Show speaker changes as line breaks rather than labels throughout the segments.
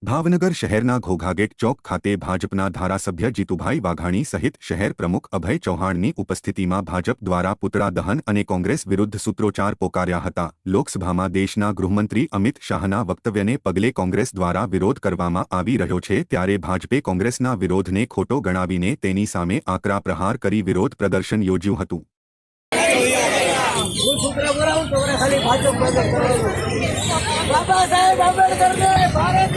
ભાવનગર શહેરના ઘોઘાગેટ ચોક ખાતે ભાજપના ધારાસભ્ય જીતુભાઈ વાઘાણી સહિત શહેર પ્રમુખ અભય ચૌહાણની ઉપસ્થિતિમાં ભાજપ દ્વારા પુતળા દહન અને કોંગ્રેસ વિરુદ્ધ સૂત્રોચ્ચાર પોકાર્યા હતા। લોકસભામાં દેશના ગૃહમંત્રી અમિત શાહના વક્તવ્યને પગલે કોંગ્રેસ દ્વારા વિરોધ કરવામાં આવી રહ્યો છે, ત્યારે ભાજપે કોંગ્રેસના વિરોધને ખોટો ગણાવીને તેની સામે આકરા પ્રહાર કરી વિરોધ પ્રદર્શન યોજ્યું હતું।
बाबा साहेब आंबेडकर ने भारत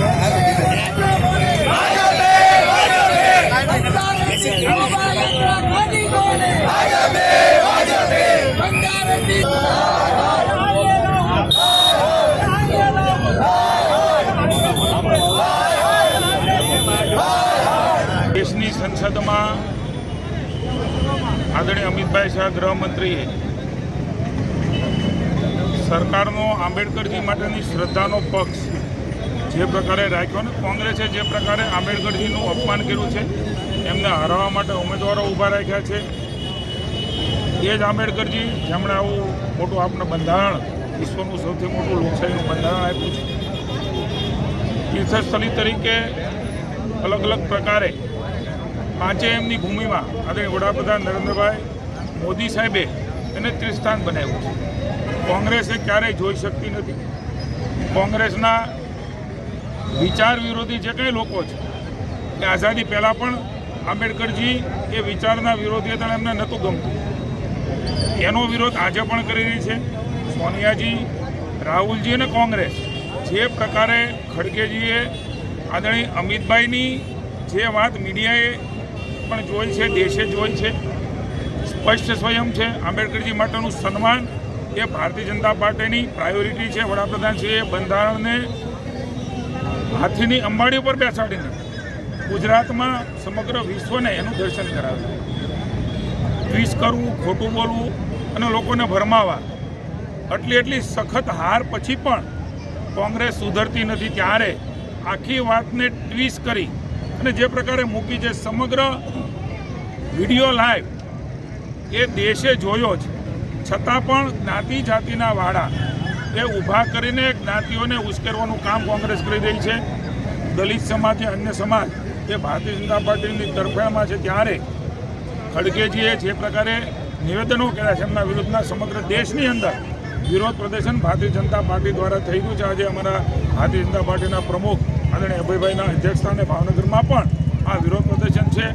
देशनी संसद में आदरणीय अमितभाई शाह गृहमंत्री सरकारनो आंबेडकरजी माटेनी श्रद्धानो पक्ष जे प्रकारे राख्यो ने कांग्रेसे जे प्रकारे आंबेडकरजीनुं अपमान कर्युं छे एमने हराववा माटे उमेदवारो ऊभा राख्या छे। ए ज आंबेडकरजी जेमणे आवुं मोटुं आपणे बंधारण विश्वनुं सौथी मोटुं लोकशाहीनुं बंधारण आप्युं छे। तीर्थस्थली तरीके अलग अलग प्रकारे पांचे एमनी भूमिमां आदरणीय वडाप्रधान नरेन्द्रभाई मोदी साहेबे एने तीर्थस्थान बनाव्युं छे। कांग्रेसे क्यारेय जोई शकती नथी। कांग्रेसना विचार विरोधी जे कई लोको छे ए आज़ादी पहला पण आंबेडकरजी ए विचारना विरोधी हता, एमने नहोतुं गमतुं। एनो विरोध आजे पण करी रही छे। सोनियाजी, राहुलजी अने कांग्रेस जे प्रकारे खड़गेजीए आदरणीय अमितभाईनी जे वात मीडियाए पण जोई छे, देशे जोई छे, स्पष्ट स्वयं छे। आंबेडकरजी माटेनुं सन्मान ये भारतीय जनता पार्टी प्रायोरिटी है। वडाप्रधानश्रीए बंधारण ने हाथी अंबाड़ी पर बेसाड़ी गुजरात में समग्र विश्व ने एनु दर्शन कराव्યું। ट्वीट करवू, खोटू बोलवू અને લોકોને ભરમાવા, એટલી સખત હાર પછી પણ કોંગ્રેસ સુધરતી નથી, ત્યારે આખી વાતને ટ્વીટ કરી અને જે પ્રકારે મૂકી છે સમગ્ર વિડીયો લાઈવ એ દેશે જોયો છે, છતાં પણ જ્ઞાતિ જાતિના વાડા એ ઊભા કરીને જ્ઞાતિઓને ઉશ્કેરવાનું કામ કોંગ્રેસ કરી રહી છે। દલિત સમાજ, અન્ય સમાજ એ ભારતીય જનતા પાર્ટીની તરફેણમાં છે, ત્યારે ખડગેજીએ જે પ્રકારે નિવેદનો કર્યા છે એમના વિરુદ્ધના સમગ્ર દેશની અંદર વિરોધ પ્રદર્શન ભારતીય જનતા પાર્ટી દ્વારા થઈ રહ્યું છે। આજે અમારા ભારતીય જનતા પાર્ટીના પ્રમુખ આદરણીય અભયભાઈના અધ્યક્ષસ્થાને ભાવનગરમાં પણ આ વિરોધ પ્રદર્શન છે।